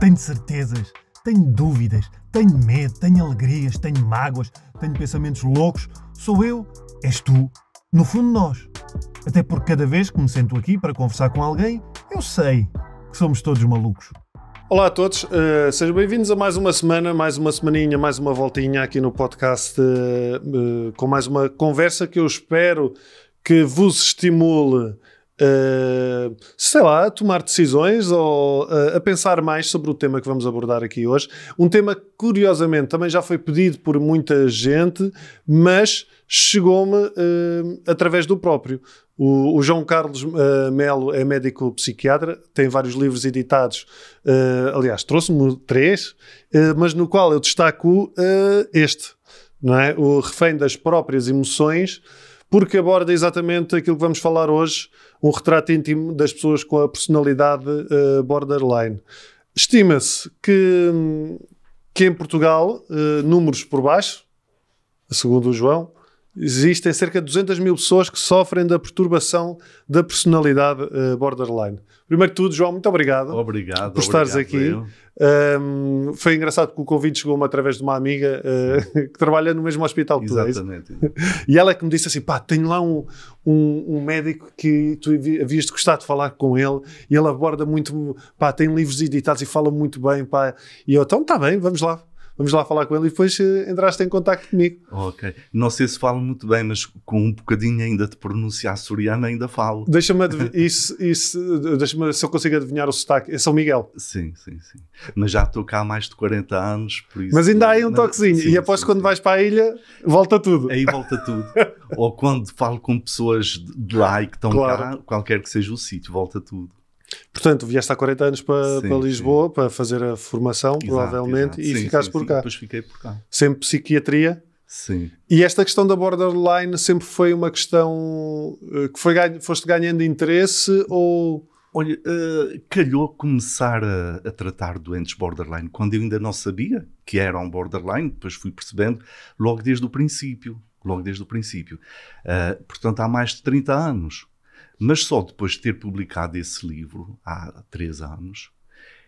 Tenho certezas, tenho dúvidas, tenho medo, tenho alegrias, tenho mágoas, tenho pensamentos loucos. Sou eu, és tu, no fundo nós. Até porque cada vez que me sento aqui para conversar com alguém, eu sei que somos todos malucos. Olá a todos, sejam bem-vindos a mais uma semana, mais uma semaninha, mais uma voltinha aqui no podcast com mais uma conversa que eu espero que vos estimule, sei lá, a tomar decisões ou a pensar mais sobre o tema que vamos abordar aqui hoje. Um tema que, curiosamente, também já foi pedido por muita gente, mas chegou-me através do próprio. O João Carlos Melo é médico psiquiatra, tem vários livros editados, aliás, trouxe-me 3, mas no qual eu destaco este, não é? O Refém das Próprias Emoções, porque aborda exatamente aquilo que vamos falar hoje, um retrato íntimo das pessoas com a personalidade borderline. Estima-se que em Portugal, números por baixo, segundo o João, existem cerca de 200 mil pessoas que sofrem da perturbação da personalidade borderline. Primeiro de tudo, João, muito obrigado. Obrigado por estares aqui. Foi engraçado que o convite chegou-me através de uma amiga que trabalha no mesmo hospital que tu. Exatamente. E ela é que me disse assim, pá, tenho lá um médico que tu havias de gostar de falar com ele e ele aborda muito, pá, tem livros editados e fala muito bem, pá. E eu, então, está bem, vamos lá falar com ele e depois entraste em contacto comigo. Ok. Não sei se falo muito bem, mas com um bocadinho ainda de pronunciar açoriano ainda falo. Deixa-me se eu consigo adivinhar o sotaque. É São Miguel. Sim. Mas já estou cá há mais de 40 anos, por isso... Mas ainda há aí um toquezinho. Sim, e aposto que quando vais para a ilha, volta tudo. Aí volta tudo. Ou quando falo com pessoas de lá e que estão cá, qualquer que seja o sítio, volta tudo. Portanto, vieste há 40 anos para Lisboa, para fazer a formação, provavelmente, e ficaste por cá. Depois fiquei por cá. Sempre psiquiatria? Sim. E esta questão da borderline sempre foi uma questão que foste ganhando interesse ou... Olha, calhou começar a tratar doentes borderline quando eu ainda não sabia que eram borderline, depois fui percebendo logo desde o princípio. Portanto, há mais de 30 anos. Mas só depois de ter publicado esse livro, há 3 anos,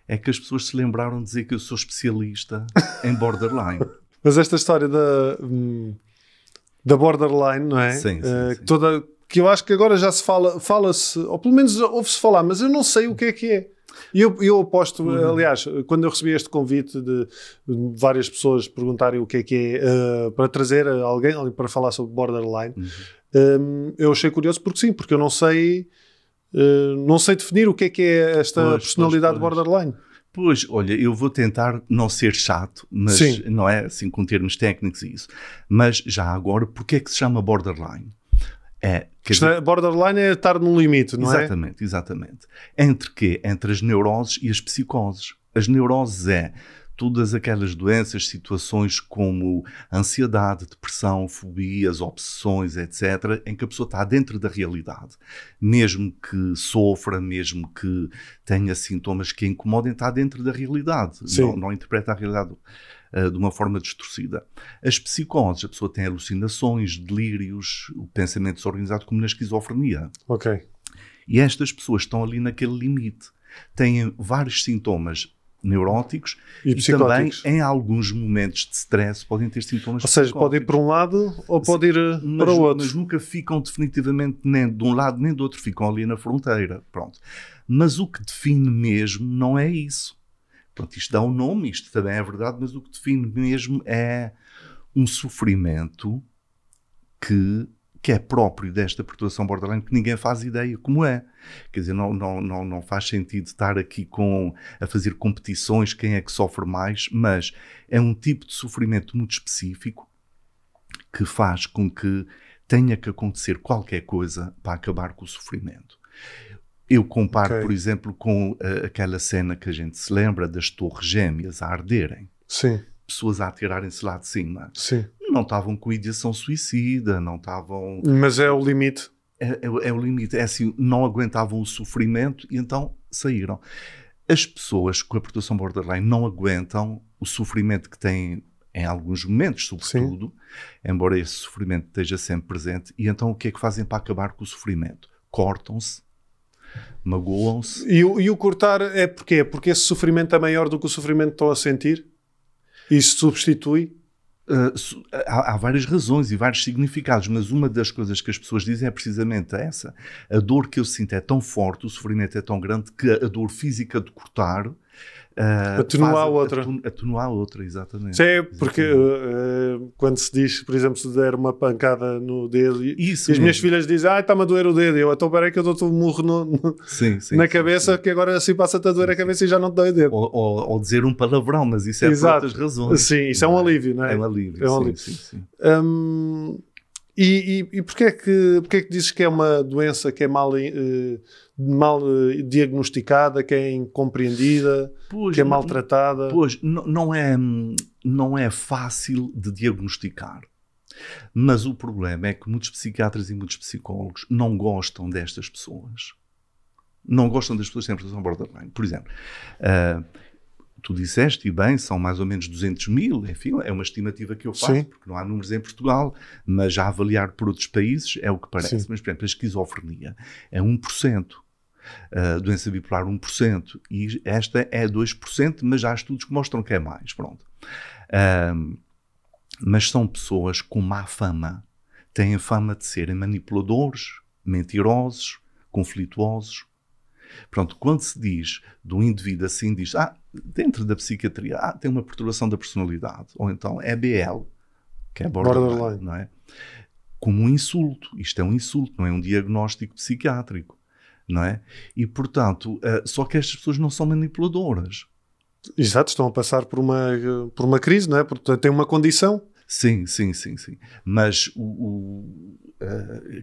é que as pessoas se lembraram de dizer que eu sou especialista em borderline. Mas esta história da borderline, não é? Sim. Que eu acho que agora já se fala-se, ou pelo menos ouve-se falar, mas eu não sei o que é. E eu aposto, aliás, quando eu recebi este convite de várias pessoas perguntarem o que é, para trazer alguém para falar sobre borderline, eu achei curioso porque eu não sei definir o que é esta personalidade borderline. Pois, olha, eu vou tentar não ser chato, mas não é assim com termos técnicos e isso. Mas já agora, porque é que se chama borderline? Borderline é estar no limite, não é? Exatamente. Entre quê? Entre as neuroses e as psicoses. As neuroses é todas aquelas doenças, situações como ansiedade, depressão, fobias, obsessões, etc., em que a pessoa está dentro da realidade. Mesmo que sofra, mesmo que tenha sintomas que a incomodem, está dentro da realidade. Não interpreta a realidade de uma forma distorcida. As psicoses, a pessoa tem alucinações, delírios, o pensamento desorganizado, como na esquizofrenia. Ok. E estas pessoas estão ali naquele limite. Têm vários sintomas neuróticos e também, em alguns momentos de stress, podem ter sintomas psicóticos. Ou seja, pode ir para um lado ou pode ir para o outro. Mas nunca ficam definitivamente nem de um lado nem do outro, ficam ali na fronteira. Pronto. Mas o que define mesmo não é isso. Pronto, isto dá um nome, isto também é verdade, mas o que define mesmo é um sofrimento que é próprio desta perturbação borderline, que ninguém faz ideia como é. Quer dizer, não faz sentido estar aqui a fazer competições, quem é que sofre mais, mas é um tipo de sofrimento muito específico que faz com que tenha que acontecer qualquer coisa para acabar com o sofrimento. Eu comparo, por exemplo, com aquela cena que a gente se lembra das torres gêmeas a arderem. Sim. Pessoas a atirarem-se lá de cima. Sim. Não estavam com ideação suicida, não estavam... Mas é o limite. É o limite. É assim, não aguentavam o sofrimento e então saíram. As pessoas com a perturbação borderline não aguentam o sofrimento que têm em alguns momentos, sobretudo, embora esse sofrimento esteja sempre presente. E então o que é que fazem para acabar com o sofrimento? Cortam-se, Magoam-se. E o cortar é porquê? Porque esse sofrimento é maior do que o sofrimento que estão a sentir? Isso substitui? Há várias razões e vários significados, mas uma das coisas que as pessoas dizem é precisamente essa. A dor que eu sinto é tão forte, o sofrimento é tão grande, que a dor física de cortar atenuar a outra. Atenuar a outra, exatamente. Sim, porque quando se diz, por exemplo, se der uma pancada no dedo e as minhas filhas dizem, está-me a doer o dedo, então peraí que eu dou-te um murro na cabeça, que agora assim passa-te a doer a cabeça e já não te dói o dedo. Ou dizer um palavrão, mas isso é por outras razões. Sim, isso é um alívio, não é? É um alívio, é um alívio. Sim. E porquê é que dizes que é uma doença que é mal diagnosticada, que é incompreendida, que é maltratada? Pois, não é fácil de diagnosticar. Mas o problema é que muitos psiquiatras e muitos psicólogos não gostam destas pessoas. Não gostam das pessoas que têm perturbação borderline. Por exemplo, tu disseste, e bem, são mais ou menos 200 mil, enfim, é uma estimativa que eu faço, porque não há números em Portugal, mas já avaliar por outros países é o que parece. Sim. Mas, por exemplo, a esquizofrenia é 1%, a doença bipolar 1%, e esta é 2%, mas já há estudos que mostram que é mais, pronto. Mas são pessoas com má fama, têm fama de serem manipuladores, mentirosos, conflituosos. Pronto, quando se diz de um indivíduo assim, diz, dentro da psiquiatria, tem uma perturbação da personalidade, ou então é BL, que é borderline, não é? Como um insulto. Isto é um insulto, não é um diagnóstico psiquiátrico, não é? E, portanto, só que estas pessoas não são manipuladoras. Exato, estão a passar por uma crise, não é? Porque têm uma condição. Sim. Mas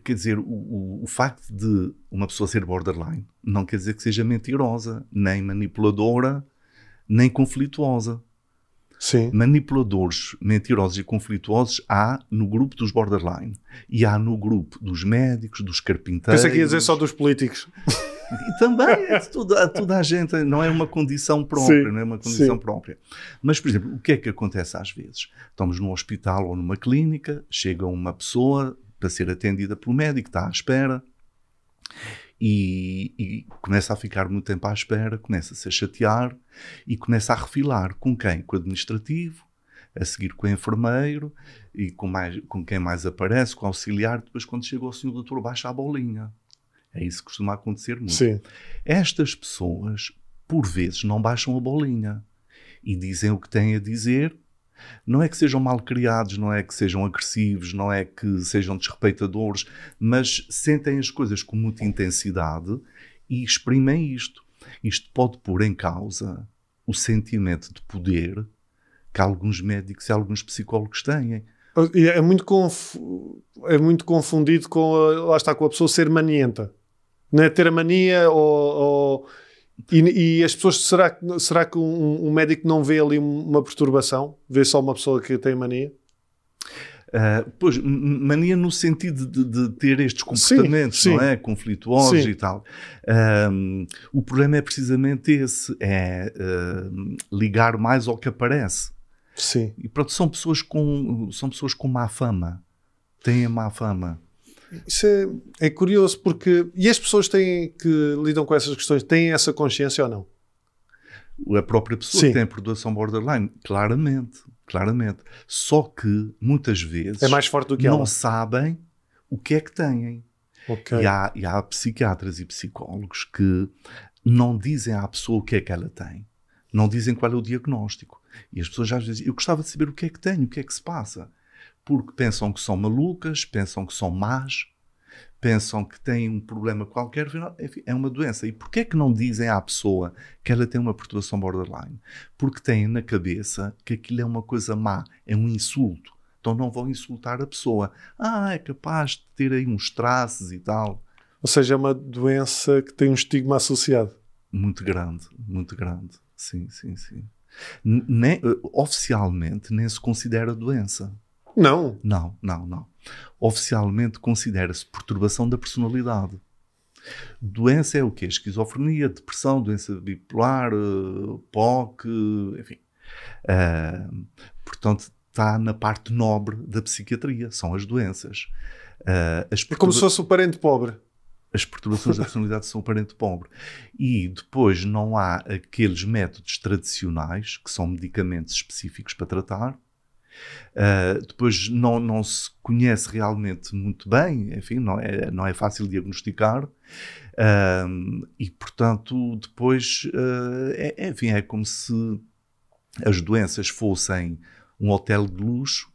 quer dizer, o facto de uma pessoa ser borderline não quer dizer que seja mentirosa, nem manipuladora, nem conflituosa. Sim. Manipuladores, mentirosos e conflituosos há no grupo dos borderline e há no grupo dos médicos, dos carpinteiros. Pensei que ia dizer só dos políticos. E também é de toda a gente, não é uma condição própria, não é uma condição própria. Mas, por exemplo, o que é que acontece às vezes? Estamos num hospital ou numa clínica, chega uma pessoa para ser atendida pelo médico, está à espera e começa a ficar muito tempo à espera, começa-se a chatear e começa a refilar. Com quem? Com o administrativo, a seguir com o enfermeiro e com quem mais aparece, com o auxiliar. Depois, quando chega o senhor doutor, baixa a bolinha. É isso que costuma acontecer muito. Sim. Estas pessoas, por vezes, não baixam a bolinha e dizem o que têm a dizer. Não é que sejam mal criados, não é que sejam agressivos, não é que sejam desrespeitadores, mas sentem as coisas com muita intensidade e exprimem isto. Isto pode pôr em causa o sentimento de poder que alguns médicos e alguns psicólogos têm. É muito confundido com lá está, com a pessoa ser manienta. Não é ter a mania e as pessoas, será que um médico não vê ali uma perturbação? Vê só uma pessoa que tem mania? Pois, mania no sentido de ter estes comportamentos, não é? Conflituosos e tal. O problema é precisamente esse, ligar mais ao que aparece. Sim. E pronto, são pessoas com má fama. Têm a má fama. Isso é curioso porque... E as pessoas que lidam com essas questões têm essa consciência ou não? A própria pessoa que tem a perturbação borderline, claramente. Só que, muitas vezes, é mais forte do que não sabem o que é que têm. Okay. E há psiquiatras e psicólogos que não dizem à pessoa o que é que ela tem. Não dizem qual é o diagnóstico. E as pessoas já dizem, eu gostava de saber o que é que tenho, o que é que se passa. Porque pensam que são malucas, pensam que são más, pensam que têm um problema qualquer, enfim, é uma doença. E porquê é que não dizem à pessoa que ela tem uma perturbação borderline? Porque têm na cabeça que aquilo é uma coisa má, é um insulto. Então não vão insultar a pessoa. É capaz de ter aí uns traços e tal. Ou seja, é uma doença que tem um estigma associado. Muito grande. Sim. Oficialmente nem se considera doença. Não. Oficialmente considera-se perturbação da personalidade. Doença é o quê? Esquizofrenia, depressão, doença bipolar, POC, enfim. Portanto, está na parte nobre da psiquiatria. São as doenças. É como se fosse o parente pobre. as perturbações da personalidade são o parente pobre. E depois não há aqueles métodos tradicionais, que são medicamentos específicos para tratar. Depois não se conhece realmente muito bem, enfim, não é fácil diagnosticar. E, portanto, depois, enfim, é como se as doenças fossem um hotel de luxo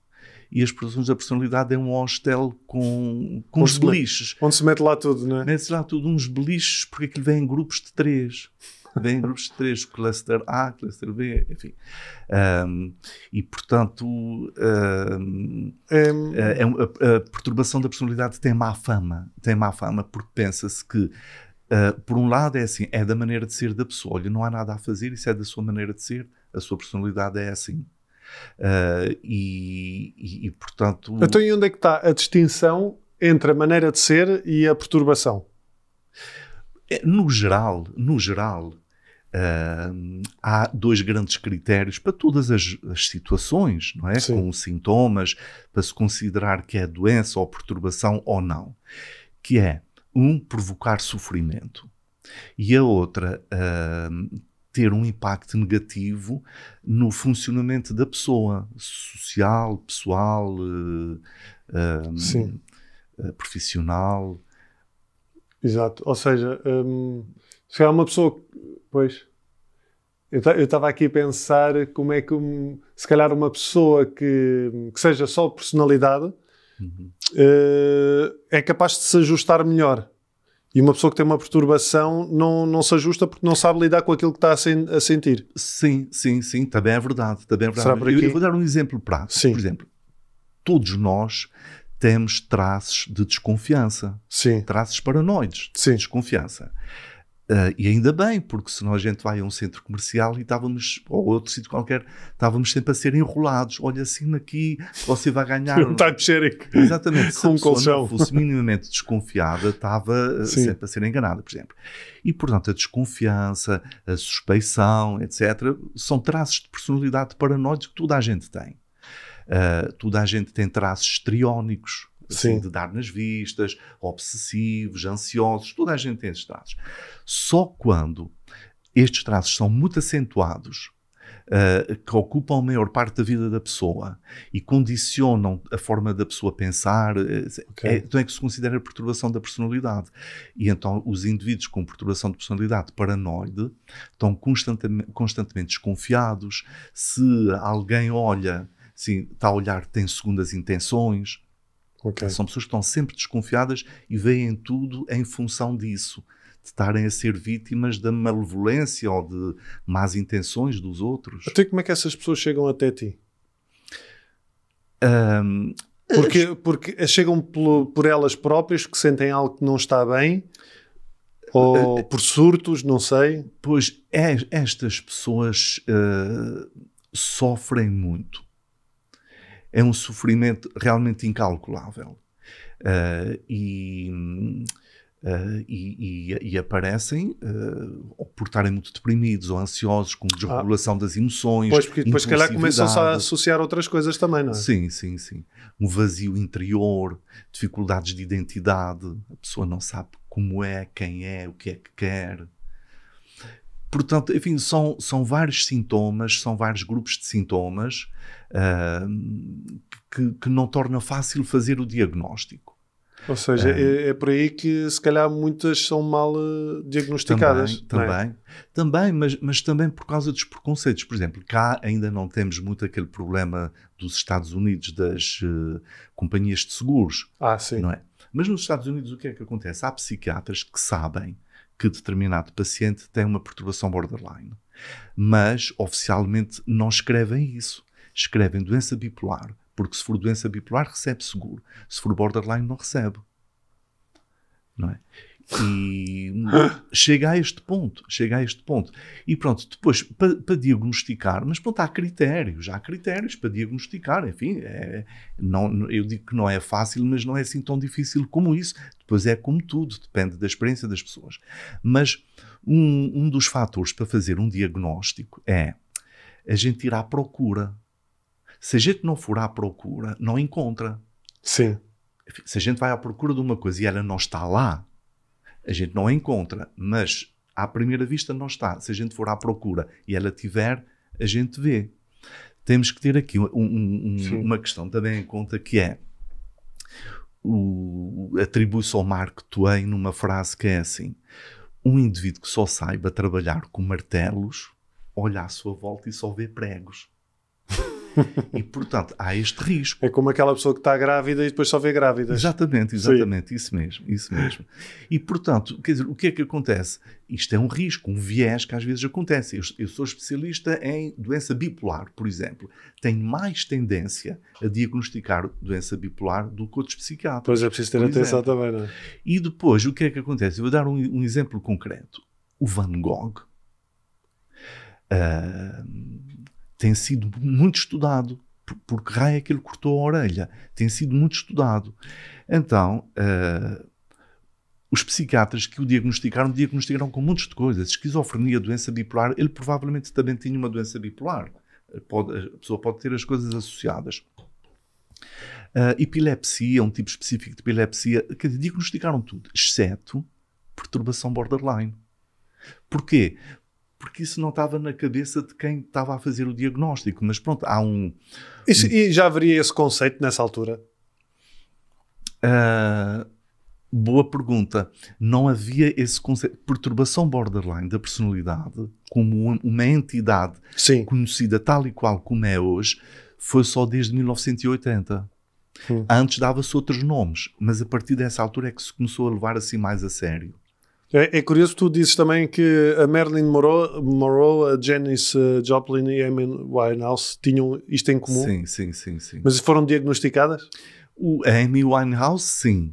e as perturbações da personalidade é um hostel com uns beliches. Onde se mete lá tudo, não é? Mete-se lá tudo, uns beliches, porque aquilo vem em grupos de 3. Vem em grupos de 3, cluster A, cluster B, enfim. E, portanto, a perturbação da personalidade tem má fama. Tem má fama porque pensa-se que, por um lado, é assim, é da maneira de ser da pessoa. Olha, não há nada a fazer, isso é da sua maneira de ser, a sua personalidade é assim. Portanto... Então, e onde é que está a distinção entre a maneira de ser e a perturbação? No geral, há 2 grandes critérios para todas as situações, não é? Sim. Com sintomas, para se considerar que é doença ou perturbação ou não. Que é, provocar sofrimento. E a outra, ter um impacto negativo no funcionamento da pessoa, social, pessoal, profissional. Exato. Ou seja, se há uma pessoa... Pois... Eu estava aqui a pensar como é que, se calhar, uma pessoa que seja só personalidade é capaz de se ajustar melhor. E uma pessoa que tem uma perturbação não se ajusta porque não sabe lidar com aquilo que está a sentir. Sim, também é verdade. Será por aqui? Eu vou dar um exemplo prático. Sim. Por exemplo, todos nós temos traços de desconfiança. Sim. Traços paranoides de desconfiança. E ainda bem, porque senão a gente vai a um centro comercial e estávamos, ou outro sítio qualquer, estávamos sempre a ser enrolados. Olha, assim aqui, você vai ganhar... Um type-sharing. Exatamente. Se a pessoa colchão. não fosse minimamente desconfiada, estava sempre a ser enganada, por exemplo. E, portanto, a desconfiança, a suspeição, etc., são traços de personalidade paranoides que toda a gente tem. Toda a gente tem traços histriónicos, assim, de dar nas vistas, obsessivos, ansiosos, toda a gente tem esses traços. Só quando estes traços são muito acentuados, que ocupam a maior parte da vida da pessoa e condicionam a forma da pessoa pensar, então é que se considera perturbação da personalidade. E então os indivíduos com perturbação de personalidade paranoide estão constantemente desconfiados. Se alguém olha, assim, está a olhar, tem segundas intenções. São pessoas que estão sempre desconfiadas e veem tudo em função disso, de estarem a ser vítimas da malevolência ou de más intenções dos outros. Até como é que essas pessoas chegam até ti? Porque chegam por elas próprias, que sentem algo que não está bem, ou por surtos, não sei. Pois estas pessoas sofrem muito. É um sofrimento realmente incalculável. E aparecem por estarem muito deprimidos ou ansiosos, com desregulação das emoções. Pois, porque depois, se calhar, começam-se a associar outras coisas também, não é? Sim. Um vazio interior, dificuldades de identidade. A pessoa não sabe como é, quem é, o que é que quer. Portanto, enfim, são vários sintomas, são vários grupos de sintomas que não torna fácil fazer o diagnóstico. Ou seja, é por aí que se calhar muitas são mal diagnosticadas. Também, mas também por causa dos preconceitos. Por exemplo, cá ainda não temos muito aquele problema dos Estados Unidos das companhias de seguros. Sim. Não é? Mas nos Estados Unidos o que é que acontece? Há psiquiatras que sabem que determinado paciente tem uma perturbação borderline, mas oficialmente não escrevem isso. Escrevem doença bipolar, porque se for doença bipolar recebe seguro, se for borderline não recebe, não é? E chega a este ponto. E pronto, depois para diagnosticar, mas pronto, há critérios para diagnosticar, enfim, eu digo que não é fácil, mas não é assim tão difícil como isso. Depois é como tudo, depende da experiência das pessoas. Mas um dos fatores para fazer um diagnóstico é a gente ir à procura. Se a gente não for à procura, não encontra. Sim. Se a gente vai à procura de uma coisa e ela não está lá, A gente não a encontra, mas à primeira vista não está. Se a gente for à procura e ela tiver, a gente vê. Temos que ter aqui uma questão também em conta, que é atribui-se ao Mark Twain numa frase que é assim: um indivíduo que só saiba trabalhar com martelos olha à sua volta e só vê pregos. E, portanto, há este risco. É como aquela pessoa que está grávida e depois só vê grávidas. Exatamente, isso mesmo. E, portanto, quer dizer, o que é que acontece? Isto é um risco, um viés que às vezes acontece. Eu sou especialista em doença bipolar, por exemplo. Tenho mais tendência a diagnosticar doença bipolar do que outros psiquiatras. Pois é preciso ter atenção também, não é? E depois, o que é que acontece? Eu vou dar um exemplo concreto. O Van Gogh tem sido muito estudado. Por que raio é que ele cortou a orelha? Tem sido muito estudado. Então, os psiquiatras que o diagnosticaram com muitas coisas. Esquizofrenia, doença bipolar. Ele provavelmente também tinha uma doença bipolar. A pessoa pode ter as coisas associadas. Epilepsia, um tipo específico de epilepsia. Quer dizer, diagnosticaram tudo, exceto perturbação borderline. Porquê? Porque isso não estava na cabeça de quem estava a fazer o diagnóstico. Mas pronto, há E já haveria esse conceito nessa altura? Boa pergunta. Não havia esse conceito. Perturbação borderline da personalidade, como uma entidade conhecida tal e qual como é hoje, foi só desde 1980. Antes dava-se outros nomes, mas a partir dessa altura é que se começou a levar assim mais a sério. É curioso, tu dizes também que a Marilyn Monroe, a Janis Joplin e a Amy Winehouse tinham isto em comum? Sim. Mas foram diagnosticadas? A Amy Winehouse, sim.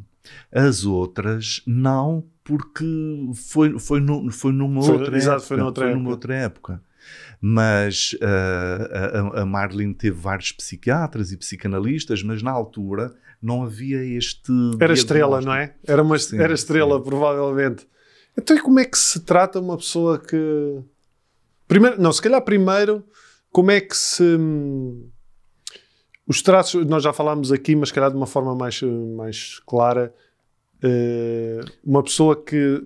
As outras, não, porque foi numa outra época. Mas a Marilyn teve vários psiquiatras e psicanalistas, mas na altura não havia este... Era estrela, não é? Era estrela, provavelmente. Então, e como é que se trata uma pessoa que... Primeiro, como é que se... Os traços, nós já falámos aqui, mas se calhar de uma forma mais clara, uma pessoa que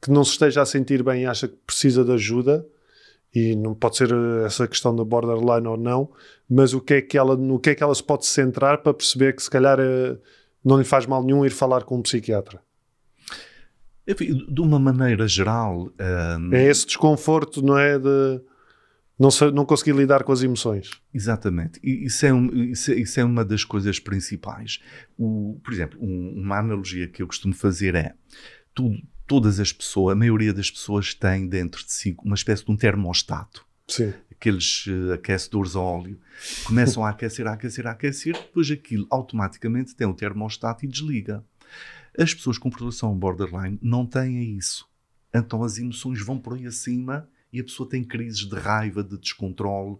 não se esteja a sentir bem e acha que precisa de ajuda, e não pode ser essa questão da borderline ou não, mas no que é que ela se pode centrar para perceber que se calhar não lhe faz mal nenhum ir falar com um psiquiatra? Enfim, de uma maneira geral... É esse desconforto, não é? De não conseguir lidar com as emoções. Exatamente. Isso é uma das coisas principais. Por exemplo, uma analogia que eu costumo fazer é... Todas as pessoas, a maioria das pessoas tem dentro de si uma espécie de um termostato. Sim. Aqueles aquecedores a óleo. Começam a aquecer, depois aquilo automaticamente tem um termostato e desliga. As pessoas com perturbação borderline não têm isso. Então as emoções vão por aí acima e a pessoa tem crises de raiva, de descontrole.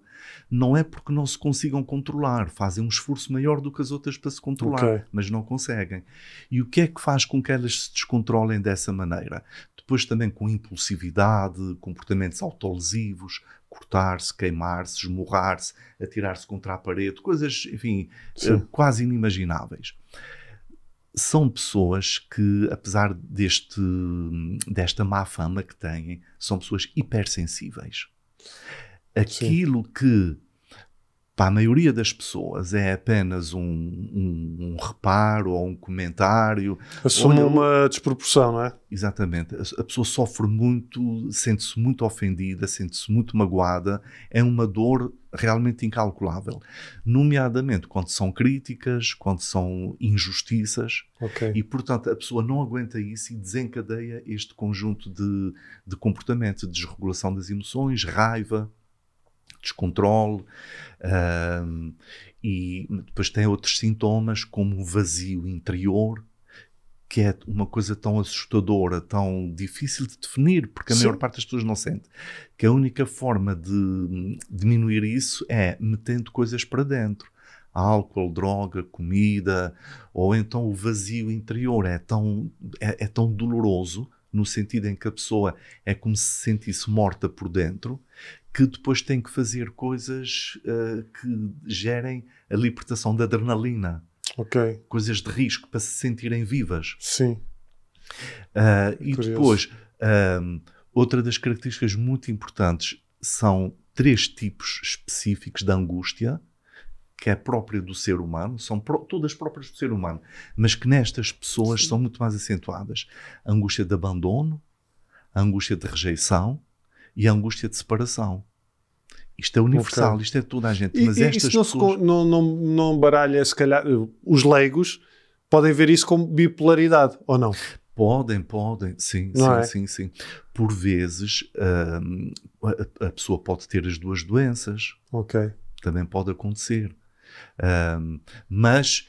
Não é porque não se consigam controlar, fazem um esforço maior do que as outras para se controlar, mas não conseguem. E o que é que faz com que elas se descontrolem dessa maneira? Depois também com impulsividade, comportamentos autolesivos, cortar-se, queimar-se, esmurrar-se, atirar-se contra a parede, coisas, enfim, quase inimagináveis. São pessoas que, apesar desta má fama que têm, são pessoas hipersensíveis. Aquilo que, para a maioria das pessoas, é apenas um reparo ou um comentário... Assume uma desproporção, não é? Exatamente. A pessoa sofre muito, sente-se muito ofendida, sente-se muito magoada. É uma dor realmente incalculável. Nomeadamente quando são críticas, quando são injustiças. E, portanto, a pessoa não aguenta isso e desencadeia este conjunto de comportamento, de desregulação das emoções, raiva, descontrole, e depois tem outros sintomas como o vazio interior, que é uma coisa tão assustadora, tão difícil de definir, porque a maior parte das pessoas não sente. Que a única forma de diminuir isso é metendo coisas para dentro. Álcool, droga, comida, ou então o vazio interior é tão doloroso, no sentido em que a pessoa é como se sentisse morta por dentro, que depois tem que fazer coisas que gerem a libertação da adrenalina. Coisas de risco para se sentirem vivas. Sim. E Curioso. depois, outra das características muito importantes são 3 tipos específicos de angústia, que é própria do ser humano, são todas próprias do ser humano, mas que nestas pessoas são muito mais acentuadas. A angústia de abandono, a angústia de rejeição e a angústia de separação. Isto é universal, isto é toda a gente. Mas estas isso pessoas... não baralha, se calhar, os leigos podem ver isso como bipolaridade, ou não? Podem, sim, Não é? sim. Por vezes, a pessoa pode ter as 2 doenças. Ok. Também pode acontecer. Mas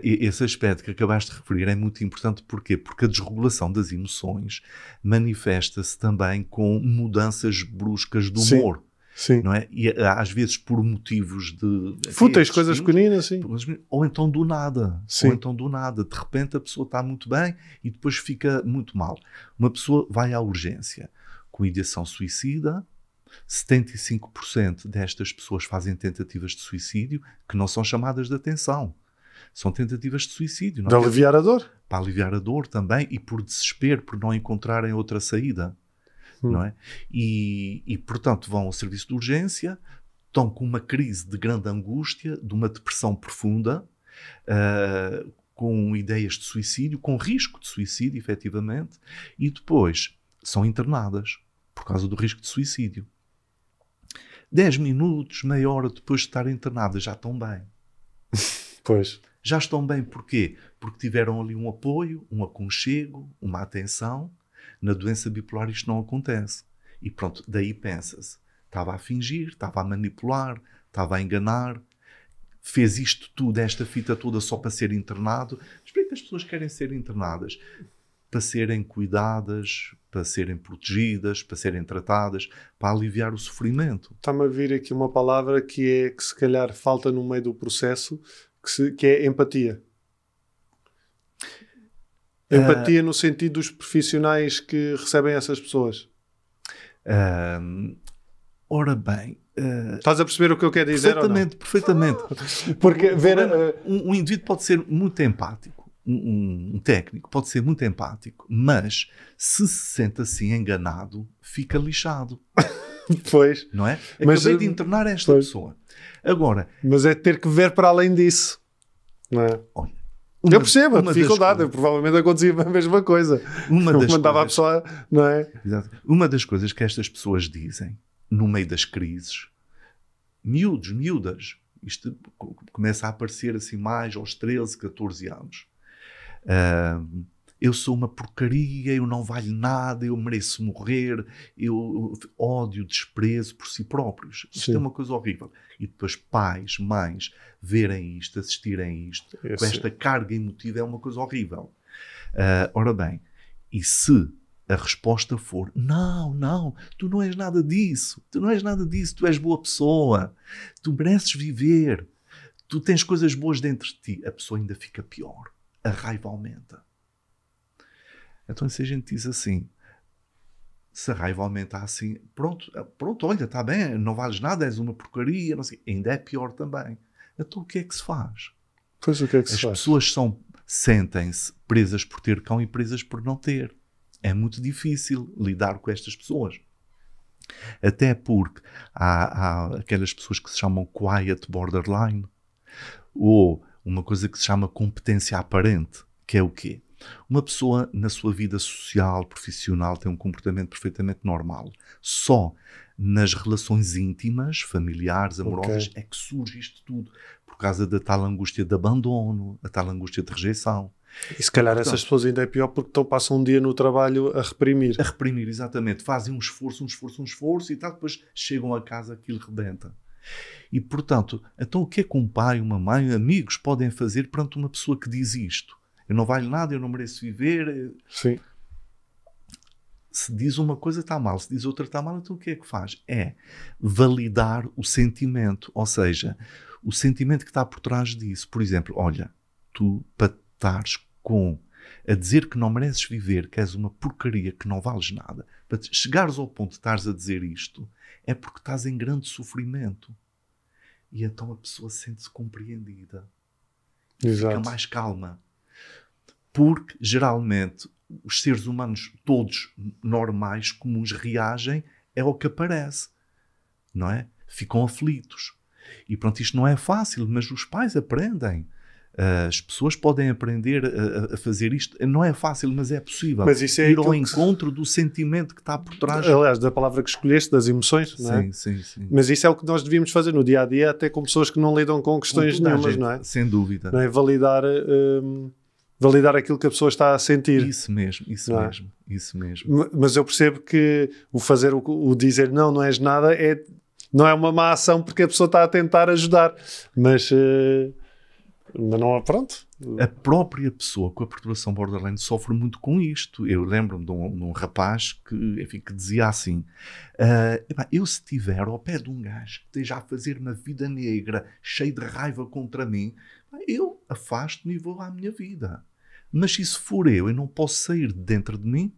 esse aspecto que acabaste de referir é muito importante. Porquê? Porque a desregulação das emoções manifesta-se também com mudanças bruscas do humor. Sim. Não é? E às vezes por motivos de... Fúteis, coisas pequeninas, sim. Ou então do nada. Sim. Ou então do nada. De repente a pessoa está muito bem e depois fica muito mal. Uma pessoa vai à urgência com ideação suicida. 75% destas pessoas fazem tentativas de suicídio que não são chamadas de atenção. São tentativas de suicídio. De aliviar a dor. Para aliviar a dor também e por desespero, por não encontrarem outra saída. Não é? E, portanto, vão ao serviço de urgência, estão com uma crise de grande angústia, de uma depressão profunda, com ideias de suicídio, com risco de suicídio, efetivamente, e depois são internadas por causa do risco de suicídio. 10 minutos, meia hora depois de estarem internadas, já estão bem. Pois. Já estão bem porquê? Porque tiveram ali um apoio, um aconchego, uma atenção. Na doença bipolar isto não acontece. E pronto, daí pensa-se. Estava a fingir, estava a manipular, estava a enganar, fez isto tudo, esta fita toda só para ser internado. Mas por que as pessoas querem ser internadas? Para serem cuidadas, para serem protegidas, para serem tratadas, para aliviar o sofrimento. Está-me a vir aqui uma palavra que se calhar falta no meio do processo, que é empatia. Empatia no sentido dos profissionais que recebem essas pessoas. Ora bem... Estás a perceber o que eu quero dizer? Perfeitamente. Porque ver... Um indivíduo pode ser muito empático. Um técnico pode ser muito empático, mas se sente assim enganado, fica lixado. Pois. Não é? Mas, acabei de internar esta pessoa. Agora... Mas é ter que ver para além disso. Não é? Olha, eu percebo a dificuldade, eu provavelmente acontecia a mesma coisa. Mandava a pessoa, não é? Exato. Uma das coisas que estas pessoas dizem no meio das crises, miúdas, isto começa a aparecer assim mais aos 13, 14 anos. Eu sou uma porcaria, eu não valho nada, eu mereço morrer, eu ódio, desprezo por si próprios. Isto é uma coisa horrível. E depois pais, mães, verem isto, assistirem isto, com esta carga emotiva, é uma coisa horrível. Ora bem, e se a resposta for, não, tu não és nada disso, tu és boa pessoa, tu mereces viver, tu tens coisas boas dentro de ti, a pessoa ainda fica pior, a raiva aumenta. Então se a gente diz assim, se a raiva aumenta assim, pronto, olha, está bem, não vales nada, és uma porcaria, não sei, ainda é pior também. Então o que é que se faz? Pois o que é que se faz? As pessoas sentem-se presas por ter cão e presas por não ter. É muito difícil lidar com estas pessoas. Até porque há aquelas pessoas que se chamam quiet borderline, ou uma coisa que se chama competência aparente, que é o quê? Uma pessoa na sua vida social, profissional, tem um comportamento perfeitamente normal. Só nas relações íntimas, familiares, amorosas, é que surge isto tudo. Por causa da tal angústia de abandono, a tal angústia de rejeição. E se calhar essas pessoas ainda é pior porque passam um dia no trabalho a reprimir. A reprimir, exatamente. Fazem um esforço e tal, depois chegam a casa, aquilo rebenta. E, portanto, então o que é que um pai, uma mãe, amigos podem fazer perante uma pessoa que diz isto? Eu não valho nada, eu não mereço viver. Sim. Se diz uma coisa está mal, se diz outra está mal, então o que é que faz? É validar o sentimento, ou seja, o sentimento que está por trás disso. Por exemplo, olha, tu para estares a dizer que não mereces viver, que és uma porcaria, que não vales nada, para chegares ao ponto de estares a dizer isto, é porque estás em grande sofrimento. E então a pessoa sente-se compreendida. Exato. Fica mais calma. Porque, geralmente, os seres humanos todos normais, comuns, reagem é o que aparece, não é? Ficam aflitos. E pronto, isto não é fácil, mas os pais aprendem. As pessoas podem aprender a fazer isto. Não é fácil, mas é possível. Mas isso é ir ao encontro do sentimento que está por trás. Aliás, da palavra que escolheste, das emoções, não é? Sim. Mas isso é o que nós devíamos fazer no dia-a-dia, até com pessoas que não lidam com questões nenhumas, não é? Sem dúvida. Não é? Validar aquilo que a pessoa está a sentir. Isso mesmo. Mas eu percebo que o fazer, o dizer não és nada, não é uma má ação porque a pessoa está a tentar ajudar. Mas não é, pronto. A própria pessoa com a perturbação borderline sofre muito com isto. Eu lembro-me de um rapaz que dizia assim: eu se estiver ao pé de um gajo que esteja a fazer uma vida negra, cheio de raiva contra mim, eu afasto-me e vou à minha vida. Mas se isso for eu não posso sair de dentro de mim,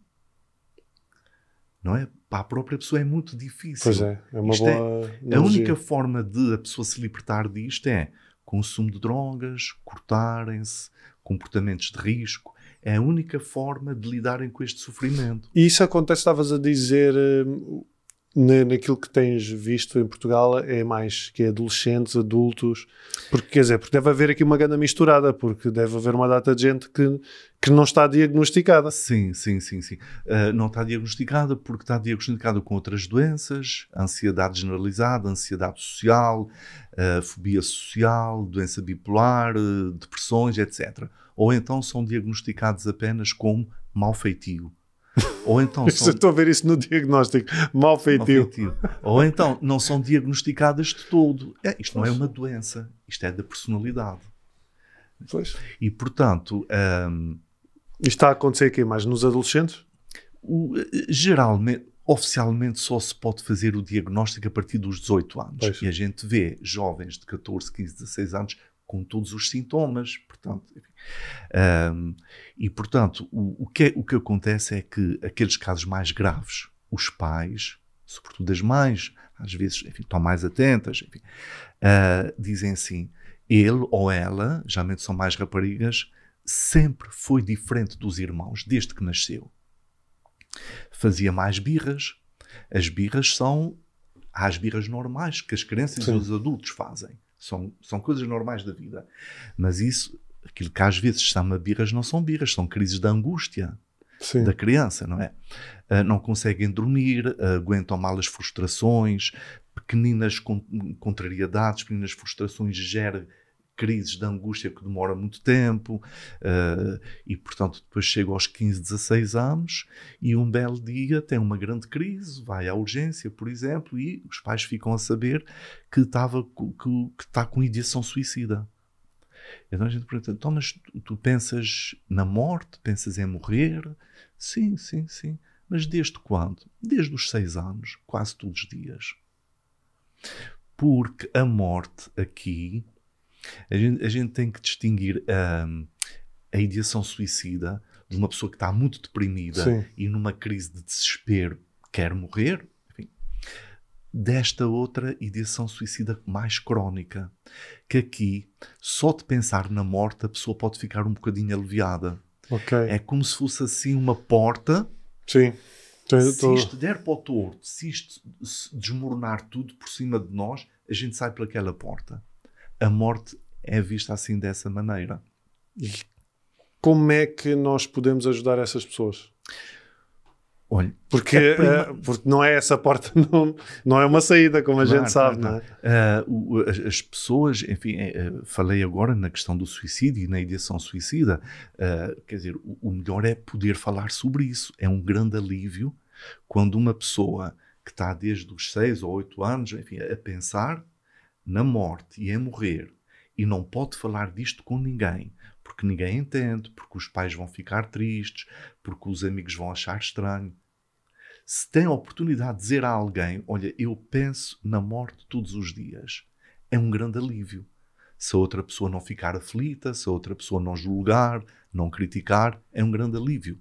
não é? Para a própria pessoa é muito difícil. Pois é uma boa a única forma de a pessoa se libertar disto é consumo de drogas, cortarem-se, comportamentos de risco. É a única forma de lidarem com este sofrimento. E isso acontece, estavas a dizer, naquilo que tens visto em Portugal, é mais que adolescentes, adultos, porque quer dizer, porque deve haver aqui uma grande misturada, porque deve haver uma data de gente que não está diagnosticada. Sim. Não está diagnosticada porque está diagnosticada com outras doenças, ansiedade generalizada, ansiedade social, fobia social, doença bipolar, depressões, etc. Ou então são diagnosticados apenas como mau feitio. Ou então estou a ver isso no diagnóstico, mau feitio. Ou então não são diagnosticadas de todo. Isto não é uma doença, isto é da personalidade. Pois. E portanto... Isto está a acontecer aqui mais nos adolescentes? Geralmente, oficialmente só se pode fazer o diagnóstico a partir dos 18 anos. Pois. E a gente vê jovens de 14, 15, 16 anos com todos os sintomas. Portanto, portanto, o que acontece é que aqueles casos mais graves, os pais, sobretudo as mães, às vezes estão mais atentas, dizem assim, ele ou ela, geralmente são mais raparigas, sempre foi diferente dos irmãos, desde que nasceu. Fazia mais birras. As birras há as birras normais que as crianças e os adultos fazem. São coisas normais da vida. Mas aquilo que às vezes se chama birras, não são birras, são crises de angústia da criança, não é? Não conseguem dormir, aguentam mal as frustrações, pequeninas contrariedades, pequeninas frustrações geram crises de angústia que demoram muito tempo, e portanto depois chega aos 15, 16 anos e um belo dia tem uma grande crise, vai à urgência, por exemplo, e os pais ficam a saber que está com ideação suicida. Então a gente pergunta, então, mas tu pensas na morte? Pensas em morrer? Sim. Mas desde quando? Desde os 6 anos, quase todos os dias. Porque a morte aqui, a gente tem que distinguir a ideação suicida de uma pessoa que está muito deprimida e numa crise de desespero quer morrer, enfim, desta outra ideação suicida mais crónica, que aqui, só de pensar na morte, a pessoa pode ficar um bocadinho aliviada. É como se fosse assim uma porta. Sim. Se isto der para o torto, se isto desmoronar tudo por cima de nós, a gente sai por aquela porta. A morte é vista assim, dessa maneira. Como é que nós podemos ajudar essas pessoas? Olha, porque não é essa porta, não é uma saída, como a gente sabe. Não é? As pessoas, enfim, falei agora na questão do suicídio e na ideação suicida, quer dizer, o melhor é poder falar sobre isso. É um grande alívio quando uma pessoa que está desde os 6 ou 8 anos, enfim, a pensar na morte e em morrer, e não pode falar disto com ninguém, porque ninguém entende, porque os pais vão ficar tristes, porque os amigos vão achar estranho. Se tem a oportunidade de dizer a alguém, olha, eu penso na morte todos os dias, é um grande alívio. Se a outra pessoa não ficar aflita, se a outra pessoa não julgar, não criticar, é um grande alívio.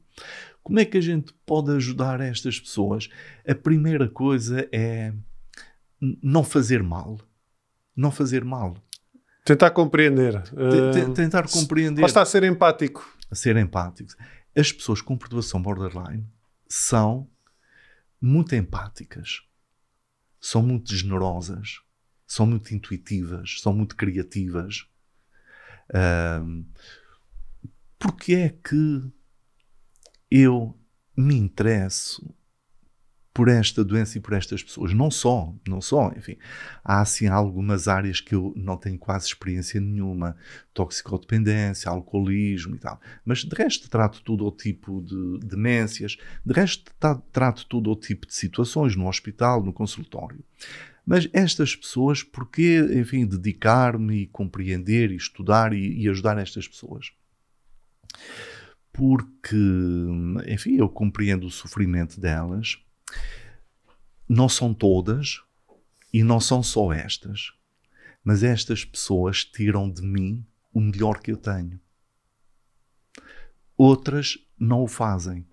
Como é que a gente pode ajudar estas pessoas? A primeira coisa é não fazer mal. Não fazer mal. Tentar compreender. Tentar compreender. Basta ser empático. A ser empático. as pessoas com perturbação borderline são muito empáticas, são muito generosas, são muito intuitivas, são muito criativas. Porque é que eu me interesso por esta doença e por estas pessoas? Não só, enfim. Há, assim, algumas áreas que eu não tenho quase experiência nenhuma. Toxicodependência, alcoolismo e tal. Mas, de resto, trato todo o tipo de demências. De resto, trato todo o tipo de situações no hospital, no consultório. Mas estas pessoas, porquê, enfim, dedicar-me e compreender e estudar e ajudar estas pessoas? Porque, enfim, eu compreendo o sofrimento delas. Não são todas e não são só estas, mas estas pessoas tiram de mim o melhor que eu tenho. Outras não o fazem.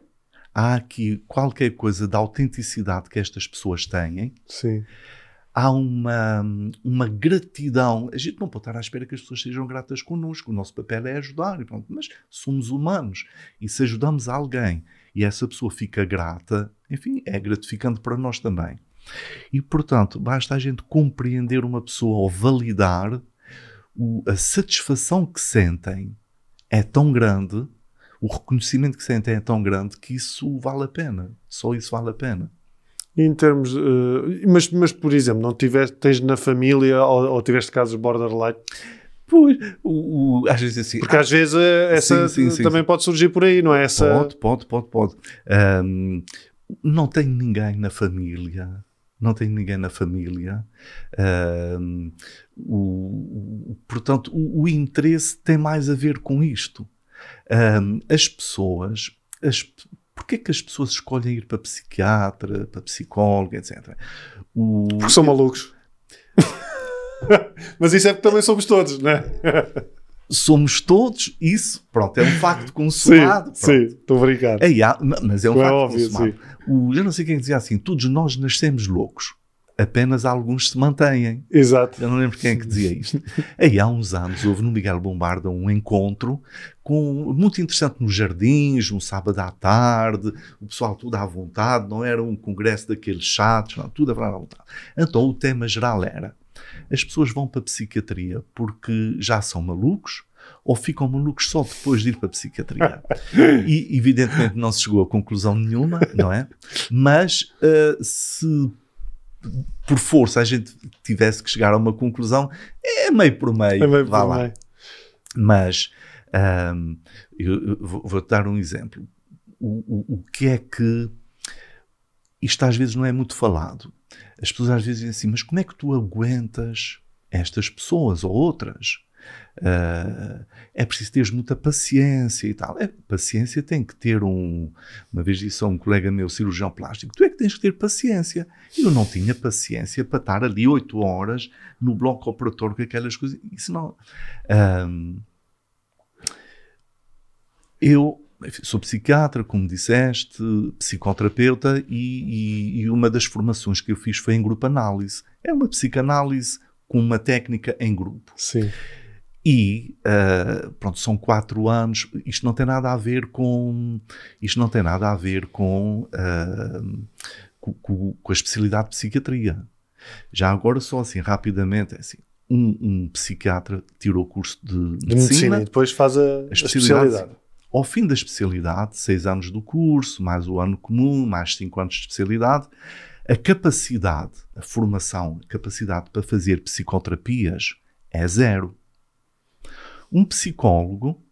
Há aqui qualquer coisa da autenticidade que estas pessoas têm. Sim. Há uma gratidão. A gente não pode estar à espera que as pessoas sejam gratas connosco. O nosso papel é ajudar, e pronto. Mas somos humanos. E se ajudamos alguém e essa pessoa fica grata, enfim, é gratificante para nós também. E, portanto, basta a gente compreender uma pessoa ou validar a satisfação que sentem é tão grande, o reconhecimento que sentem é tão grande que isso vale a pena. Só isso vale a pena. Em termos... mas, por exemplo, não tens na família ou tiveste casos borderline? Pois, às vezes assim... Porque às vezes essa sim, também pode surgir por aí, não é? Pode. Não tenho ninguém na família. Portanto, o interesse tem mais a ver com isto. As pessoas... Porquê é que as pessoas escolhem ir para psiquiatra, para psicólogo, etc? Porque são malucos. Mas isso é porque também somos todos, não é? Somos todos, isso, pronto, é um facto consumado. Sim, estou a brincar. Mas é um facto óbvio, consumado. Eu não sei quem dizia assim, todos nós nascemos loucos. Apenas alguns se mantêm. Exato. Eu não lembro quem é que dizia isto. Há uns anos houve no Miguel Bombarda um encontro muito interessante nos jardins, um sábado à tarde, o pessoal tudo à vontade, não era um congresso daqueles chatos, não, tudo a falar à vontade. Então o tema geral era: as pessoas vão para a psiquiatria porque já são malucos ou ficam malucos só depois de ir para a psiquiatria? E evidentemente não se chegou a conclusão nenhuma, não é? Mas se por força a gente tivesse que chegar a uma conclusão, é meio por meio, vá lá. Mas eu vou-te dar um exemplo. O que é que isto às vezes não é muito falado? As pessoas às vezes dizem assim, mas como é que tu aguentas estas pessoas ou outras? É preciso teres muita paciência e tal. Paciência tem que ter uma vez disse a um colega meu, cirurgião plástico, tu é que tens que ter paciência. Eu não tinha paciência para estar ali 8 horas no bloco operatório com aquelas coisas. Isso não... Eu sou psiquiatra, como disseste, psicoterapeuta e uma das formações que eu fiz foi em grupo análise. É uma psicanálise com uma técnica em grupo. Sim. E, pronto, são 4 anos. Isto não tem nada a ver com a especialidade de psiquiatria. Já agora, só assim, rapidamente, é assim, um psiquiatra tirou o curso de medicina e depois faz a especialidade. Ao fim da especialidade, 6 anos do curso, mais o ano comum, mais 5 anos de especialidade, a capacidade, a formação, a capacidade para fazer psicoterapias é 0. Um psicólogo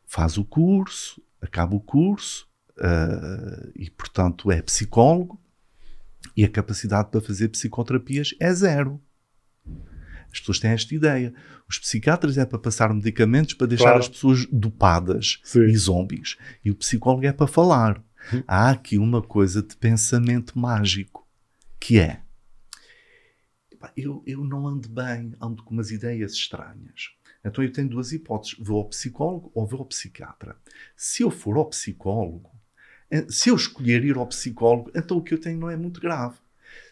faz o curso, acaba o curso e, portanto, é psicólogo e a capacidade para fazer psicoterapias é 0. As pessoas têm esta ideia. Os psiquiatras é para passar medicamentos para deixar as pessoas dopadas e zombies. E o psicólogo é para falar. Há aqui uma coisa de pensamento mágico, que é: eu não ando bem, ando com umas ideias estranhas. Então eu tenho 2 hipóteses. Vou ao psicólogo ou vou ao psiquiatra. Se eu for ao psicólogo, se eu escolher ir ao psicólogo, então o que eu tenho não é muito grave.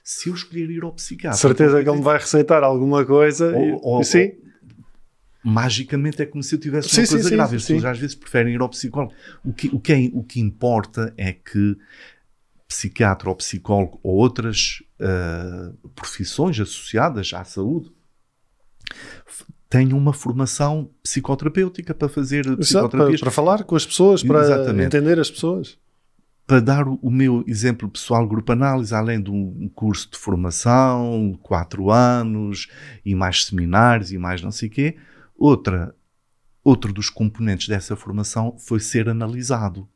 Se eu escolher ir ao psiquiatra... Certeza que ele me vai receitar alguma coisa. Sim. magicamente é como se eu tivesse uma coisa grave. As pessoas às vezes preferem ir ao psicólogo. O que importa é que psiquiatra ou psicólogo ou outras profissões associadas à saúde tenham uma formação psicoterapêutica para fazer psicoterapias. Para falar com as pessoas, para entender as pessoas. Para dar o meu exemplo pessoal, Grupo Análise, além de um curso de formação, 4 anos, e mais seminários, e mais não sei o quê, outro dos componentes dessa formação foi ser analisado.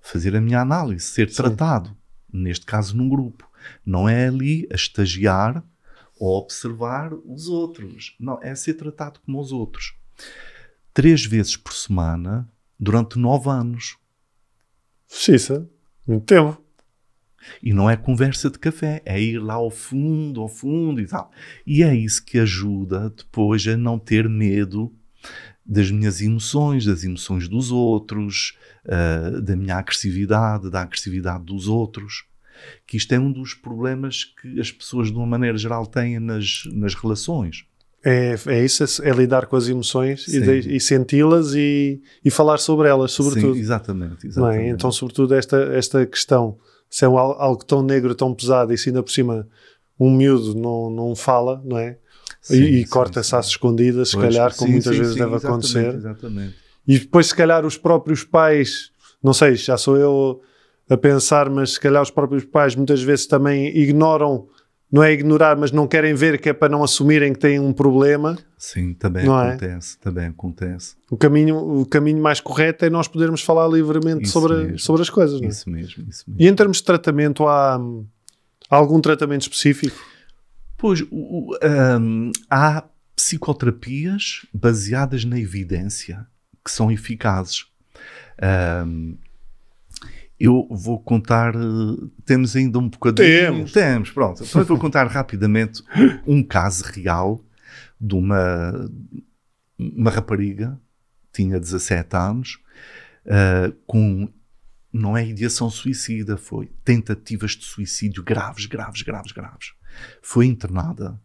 Fazer a minha análise, ser tratado, neste caso num grupo. Não é ali a estagiar ou observar os outros. Não, é ser tratado como os outros. 3 vezes por semana, durante 9 anos. Justiça, muito tempo. E não é conversa de café, é ir lá ao fundo e tal. E é isso que ajuda depois a não ter medo das minhas emoções, das emoções dos outros, da minha agressividade, da agressividade dos outros. Que isto é um dos problemas que as pessoas, de uma maneira geral, têm nas relações. É isso, é lidar com as emoções e senti-las e falar sobre elas, sobretudo. Sim, exatamente. Não é? Então, sobretudo, esta questão, se é algo tão negro, tão pesado, e se ainda por cima um miúdo não fala, não é? E corta-se às escondidas, se calhar, como muitas vezes deve acontecer. Exatamente. E depois, se calhar, os próprios pais, não sei, já sou eu a pensar, mas se calhar os próprios pais muitas vezes também ignoram. Não é ignorar, mas não querem ver, que é para não assumirem que têm um problema. Sim, também acontece. O caminho mais correto é nós podermos falar livremente sobre as coisas. Não é? Isso mesmo. E em termos de tratamento, há algum tratamento específico? Pois, há psicoterapias baseadas na evidência que são eficazes. Eu vou contar... Temos ainda um bocadinho... Temos, pronto. Então eu vou contar rapidamente um caso real de uma rapariga, tinha 17 anos, com... Não é ideação suicida, foi tentativas de suicídio graves. Foi internada.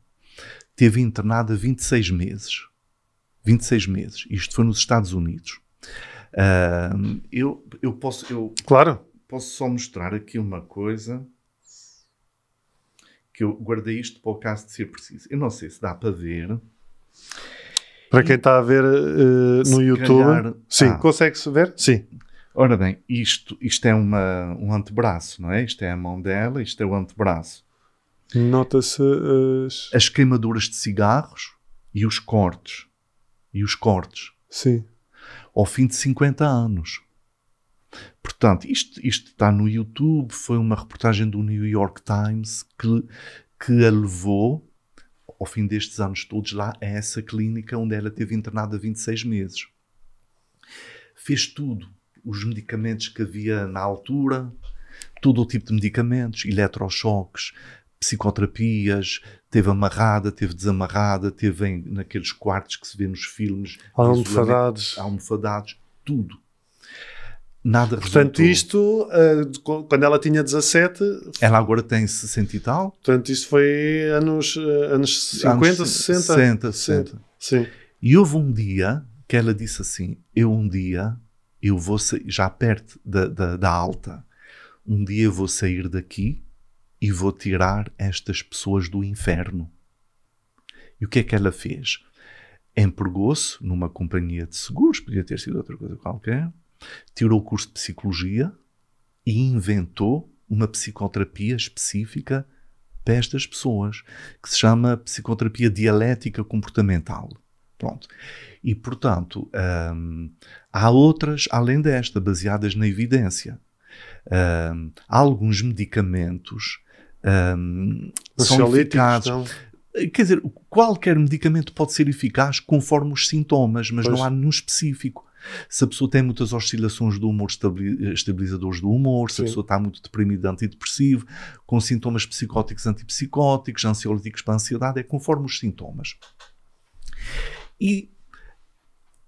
Teve internada 26 meses. 26 meses. Isto foi nos Estados Unidos. Eu posso só mostrar aqui uma coisa que eu guardei isto para o caso de ser preciso. Eu não sei se dá para ver. Para quem está a ver no YouTube, sim, consegue-se ver? Sim. Ora bem, isto é um antebraço, não é? Isto é a mão dela, isto é o antebraço. Nota-se as queimaduras de cigarros e os cortes. Sim. Ao fim de 50 anos. Portanto, isto está no YouTube, foi uma reportagem do New York Times que a levou, ao fim destes anos todos, lá a essa clínica onde ela teve internada 26 meses. Fez tudo, os medicamentos que havia na altura, todo o tipo de medicamentos, eletrochoques, psicoterapias, teve amarrada, teve desamarrada, teve naqueles quartos que se vê nos filmes, almofadados, tudo. Nada resultou. Portanto, isto, quando ela tinha 17... Ela agora tem 60 e tal. Portanto, isto foi anos 50, 60. Sim. E houve um dia que ela disse assim, eu vou sair, já perto da alta, um dia eu vou sair daqui e vou tirar estas pessoas do inferno. E o que é que ela fez? Empregou-se numa companhia de seguros, podia ter sido outra coisa qualquer, tirou o curso de psicologia e inventou uma psicoterapia específica para estas pessoas, que se chama psicoterapia dialética comportamental. Pronto. E, portanto, há outras, além desta, baseadas na evidência. Há alguns medicamentos são eficazes. Quer dizer, qualquer medicamento pode ser eficaz conforme os sintomas, mas não há nenhum específico. Se a pessoa tem muitas oscilações do humor, estabilizadores do humor, se a pessoa está muito deprimida, antidepressivo, com sintomas psicóticos, antipsicóticos, ansiolíticos para a ansiedade, é conforme os sintomas. E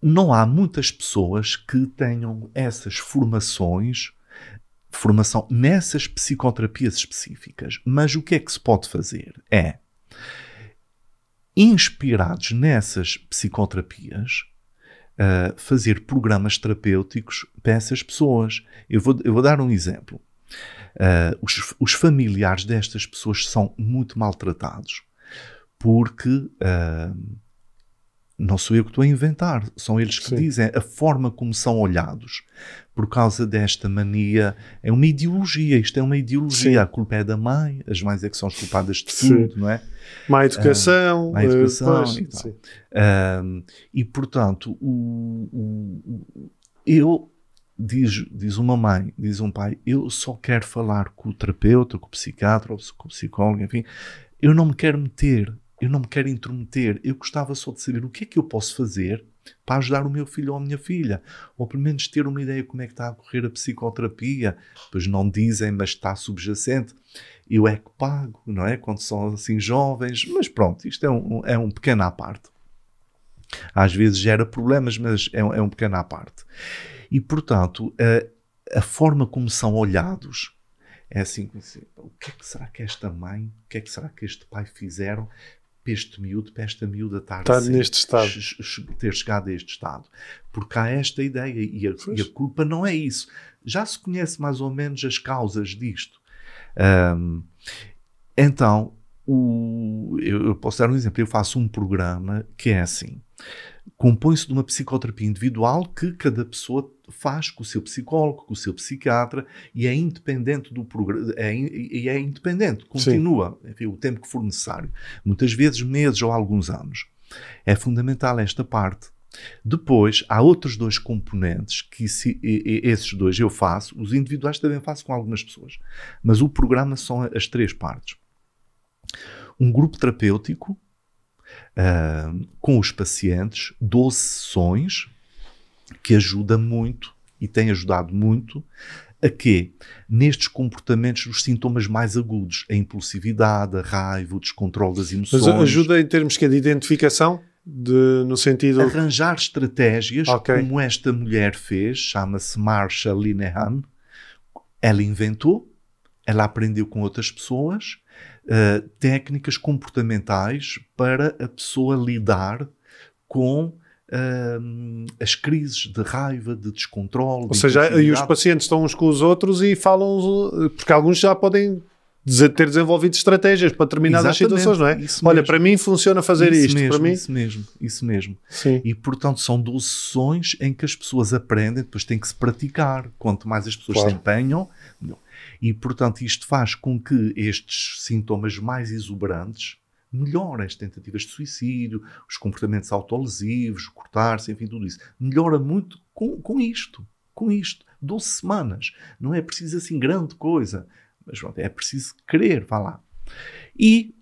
não há muitas pessoas que tenham essas formação nessas psicoterapias específicas. Mas o que é que se pode fazer? inspirados nessas psicoterapias, fazer programas terapêuticos para essas pessoas. Eu vou dar um exemplo. Os familiares destas pessoas são muito maltratados porque não sou eu que estou a inventar, são eles que dizem a forma como são olhados por causa desta mania. É uma ideologia, isto é uma ideologia. Sim. A culpa é da mãe, as mães é que são as culpadas de tudo, não é? Má educação. Má educação e tal. E portanto, diz uma mãe, diz um pai, eu só quero falar com o terapeuta, com o psiquiatra, ou com o psicólogo, enfim, eu não me quero meter, eu não me quero intrometer, eu gostava só de saber o que é que eu posso fazer para ajudar o meu filho ou a minha filha, ou pelo menos ter uma ideia de como é que está a correr a psicoterapia. Pois não dizem, mas está subjacente. Eu é que pago, não é? Quando são assim jovens, mas pronto, isto é um pequeno à parte. Às vezes gera problemas, mas é um pequeno à parte. E, portanto, a forma como são olhados é assim, o que é que será que esta mãe, o que é que será que este pai fizeram para este miúdo, para esta miúda estar assim, neste estado, ter chegado a este estado? Porque há esta ideia, e a culpa não é isso. Já se conhece mais ou menos as causas disto. Então, eu posso dar um exemplo. Eu faço um programa que é assim. Compõe-se de uma psicoterapia individual que cada pessoa faz com o seu psicólogo, com o seu psiquiatra, e é independente do programa, é independente, continua, enfim, o tempo que for necessário. Muitas vezes meses ou alguns anos. É fundamental esta parte. Depois, há outros dois componentes que esses dois eu faço, os individuais também faço com algumas pessoas, mas o programa são as três partes. Um grupo terapêutico, com os pacientes, 12 sessões, que ajuda muito e tem ajudado muito a quê? Nestes comportamentos dos sintomas mais agudos, a impulsividade, a raiva, o descontrole das emoções. Mas ajuda em termos de identificação? No sentido... Arranjar estratégias, como esta mulher fez, chama-se Marsha Linehan. Ela inventou, ela aprendeu com outras pessoas, técnicas comportamentais para a pessoa lidar com as crises de raiva, de descontrole. Ou seja, aí os pacientes estão uns com os outros e falam, porque alguns já podem ter desenvolvido estratégias para determinadas situações, não é? Olha, para mim funciona fazer isto. Mesmo, para mim... Isso mesmo. Sim. E, portanto, são 12 sessões em que as pessoas aprendem, depois têm que se praticar. Quanto mais as pessoas se empenham, melhor. E, portanto, isto faz com que estes sintomas mais exuberantes melhorem, as tentativas de suicídio, os comportamentos autolesivos, cortar-se, enfim, tudo isso. Melhora muito com isto. 12 semanas. Não é preciso assim grande coisa. Mas pronto, é preciso querer, vá lá. E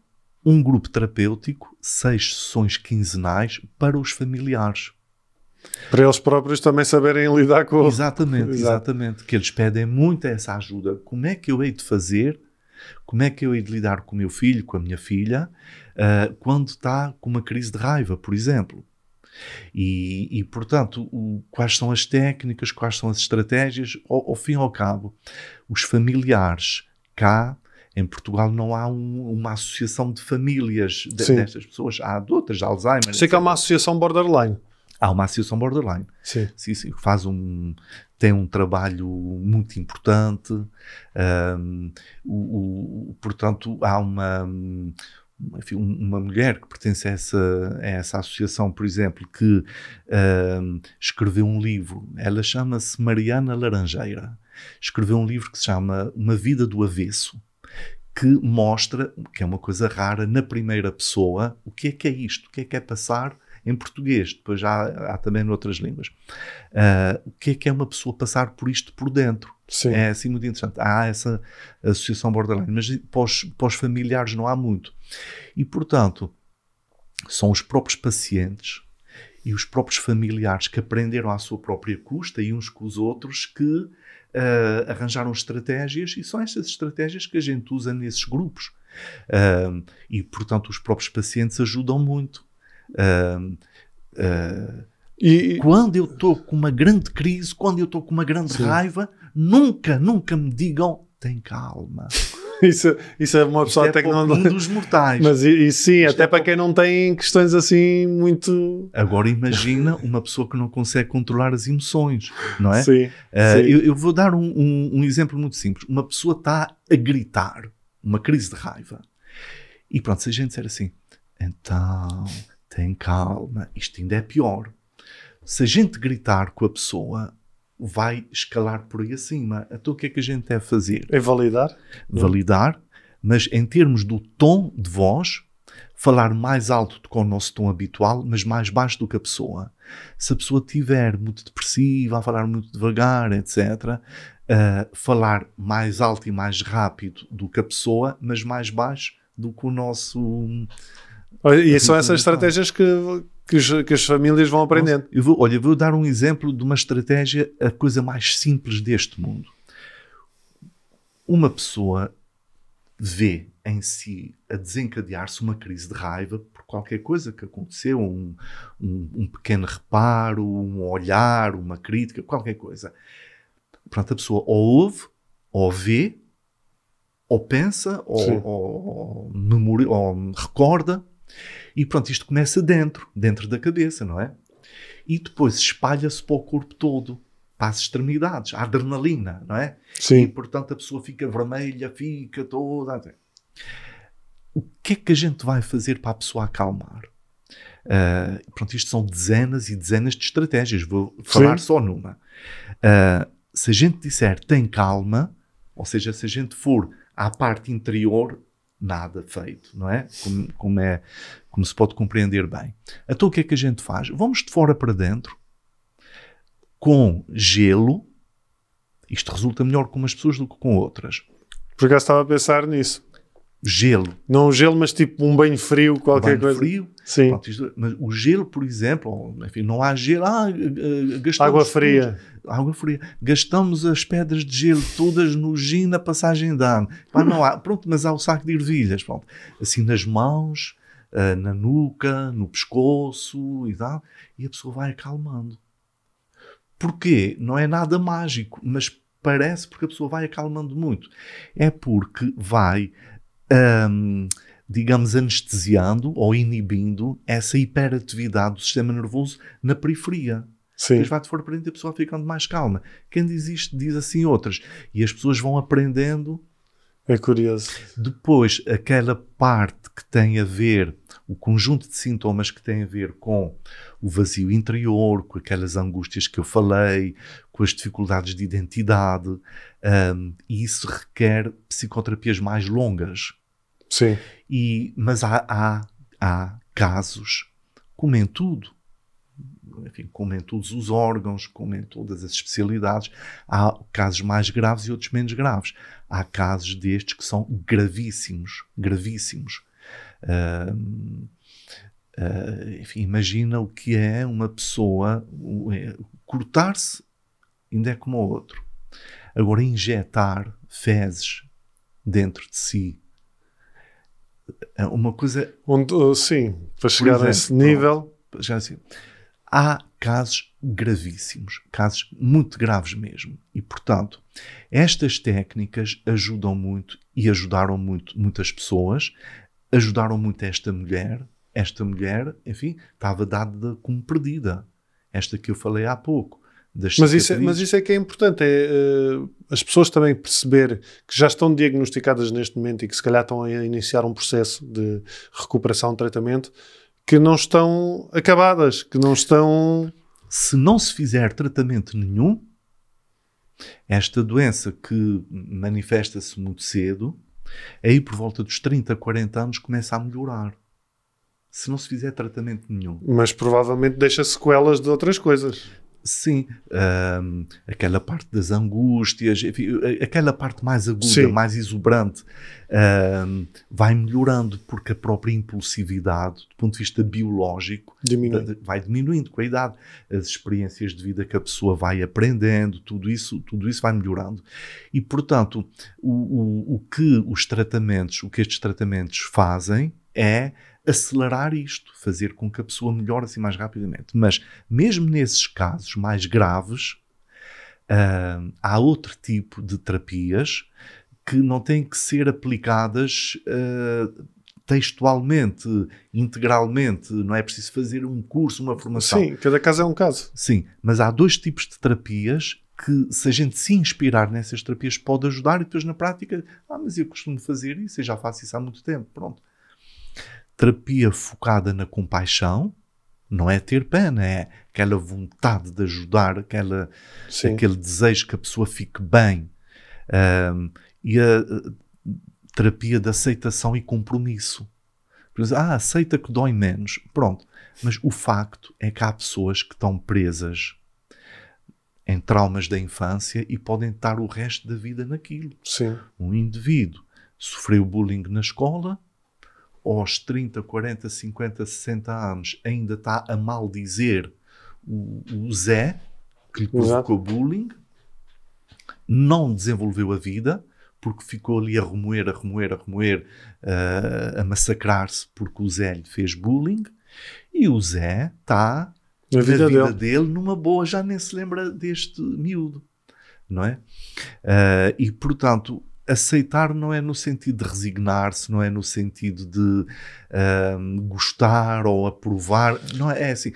um grupo terapêutico, 6 sessões quinzenais para os familiares. Para eles próprios também saberem lidar com... Exatamente. Que eles pedem muito essa ajuda. Como é que eu hei de fazer? Como é que eu hei de lidar com o meu filho, com a minha filha, quando está com uma crise de raiva, por exemplo? E portanto, quais são as técnicas, quais são as estratégias? Ao fim e ao cabo, os familiares cá, em Portugal, não há uma associação de famílias destas pessoas. Há de outras, de Alzheimer. Sei que há uma associação borderline. Há uma associação borderline. Sim, tem um trabalho muito importante. Portanto, há uma mulher que pertence a essa associação, por exemplo, que escreveu um livro. Ela chama-se Mariana Laranjeira. Escreveu um livro que se chama Uma Vida do Avesso, que mostra, que é uma coisa rara, na primeira pessoa, o que é isto, o que é passar em português, depois há também noutras línguas. O que é uma pessoa passar por isto por dentro? Sim. É assim muito interessante. Há essa associação borderline, mas para os familiares não há muito. E, portanto, são os próprios pacientes e os próprios familiares que aprenderam à sua própria custa e uns com os outros que arranjaram estratégias, e são estas estratégias que a gente usa nesses grupos. E, portanto, os próprios pacientes ajudam muito. Quando eu estou com uma grande crise, quando eu estou com uma grande raiva, nunca me digam, tem calma. Isso é uma pessoa até que não... Um dos mortais. Mas sim, até para quem não tem questões assim muito... Agora imagina uma pessoa que não consegue controlar as emoções, não é? Sim. Eu vou dar um exemplo muito simples. Uma pessoa está a gritar, uma crise de raiva. E pronto, se a gente disser assim, então, tem calma, isto ainda é pior. Se a gente gritar com a pessoa, vai escalar por aí acima. Então o que é que a gente deve fazer? É validar. Validar, mas em termos do tom de voz, falar mais alto do que o nosso tom habitual, mas mais baixo do que a pessoa. Se a pessoa estiver muito depressiva, a falar muito devagar, etc., falar mais alto e mais rápido do que a pessoa, mas mais baixo do que o nosso... E são essas estratégias que as famílias vão aprendendo. Eu vou dar um exemplo de uma estratégia, a coisa mais simples deste mundo. Uma pessoa vê em si a desencadear-se uma crise de raiva por qualquer coisa que aconteceu, um pequeno reparo, um olhar, uma crítica, qualquer coisa. Pronto, a pessoa ou ouve, ou vê, ou pensa, ou recorda, e pronto, isto começa dentro da cabeça, não é? E depois espalha-se para o corpo todo, para as extremidades, a adrenalina, não é? Sim. E portanto a pessoa fica vermelha, fica toda... O que é que a gente vai fazer para a pessoa acalmar? Pronto, isto são dezenas e dezenas de estratégias, vou falar só numa. Se a gente disser tem calma, ou seja, se a gente for à parte interior, nada feito, não é? Como se pode compreender bem. Então o que é que a gente faz? Vamos de fora para dentro, com gelo. Isto resulta melhor com umas pessoas do que com outras. Por acaso estava a pensar nisso. Gelo. Não gelo, mas tipo um banho frio, qualquer banho coisa. Frio. Sim. Pronto, mas o gelo, por exemplo, enfim, não há gelo. Gastamos água fria. Água fria. Gastamos as pedras de gelo todas no gin na passagem de ano. Não há. Pronto, mas há o saco de ervilhas. Pronto. Assim nas mãos, na nuca, no pescoço e tal. E a pessoa vai acalmando. Porquê? Não é nada mágico, mas parece porque a pessoa vai acalmando muito. É porque vai... digamos, anestesiando ou inibindo essa hiperatividade do sistema nervoso na periferia. Sim. Depois vai de fora para dentro e a pessoa ficando mais calma. Quem diz isto diz assim outras. E as pessoas vão aprendendo. É curioso. Depois, aquela parte que tem a ver, o conjunto de sintomas que tem a ver com o vazio interior, com aquelas angústias que eu falei, com as dificuldades de identidade, e isso requer psicoterapias mais longas. Sim. Mas há casos, como em tudo, enfim, como em todos os órgãos, como em todas as especialidades, há casos mais graves e outros menos graves. Há casos destes que são gravíssimos, gravíssimos. Enfim, imagina o que é uma pessoa cortar-se, ainda é como o outro. Agora, injetar fezes dentro de si, é uma coisa... Sim, para chegar a esse nível... Já assim, há casos gravíssimos, casos muito graves mesmo. E, portanto, estas técnicas ajudam muito e ajudaram muito muitas pessoas, ajudaram muito esta mulher. Esta mulher, enfim, estava dada como perdida. Esta que eu falei há pouco. Mas isso é que é importante, as pessoas também perceber que já estão diagnosticadas neste momento e que se calhar estão a iniciar um processo de recuperação, de tratamento, que não estão acabadas, que não estão... Se não se fizer tratamento nenhum, esta doença que manifesta-se muito cedo, aí por volta dos 30, 40 anos começa a melhorar. Se não se fizer tratamento nenhum. Mas provavelmente deixa sequelas de outras coisas. Sim, aquela parte das angústias, enfim, aquela parte mais aguda, sim, mais exuberante, vai melhorando porque a própria impulsividade, do ponto de vista biológico, vai diminuindo com a idade. As experiências de vida que a pessoa vai aprendendo, tudo isso vai melhorando. E, portanto, o que estes tratamentos fazem é acelerar isto, fazer com que a pessoa melhore assim mais rapidamente. Mas mesmo nesses casos mais graves, há outro tipo de terapias que não têm que ser aplicadas textualmente, integralmente. Não é preciso fazer um curso, uma formação. Sim, cada caso é um caso. Sim, mas há 2 tipos de terapias que, se a gente se inspirar nessas terapias, pode ajudar, e depois na prática, mas eu costumo fazer isso, eu já faço isso há muito tempo, pronto. Terapia focada na compaixão, não é ter pena, é aquela vontade de ajudar, aquele desejo que a pessoa fique bem. E a terapia de aceitação e compromisso. Por exemplo, aceita que dói menos. Pronto. Mas o facto é que há pessoas que estão presas em traumas da infância e podem estar o resto da vida naquilo. Sim. Um indivíduo sofreu bullying na escola, aos 30, 40, 50, 60 anos ainda está a maldizer o Zé, que lhe provocou bullying, não desenvolveu a vida, porque ficou ali a remoer, a massacrar-se porque o Zé lhe fez bullying, e o Zé está na vida dele numa boa, já nem se lembra deste miúdo, não é? E, portanto, aceitar não é no sentido de resignar-se, não é no sentido de gostar ou aprovar, não é assim.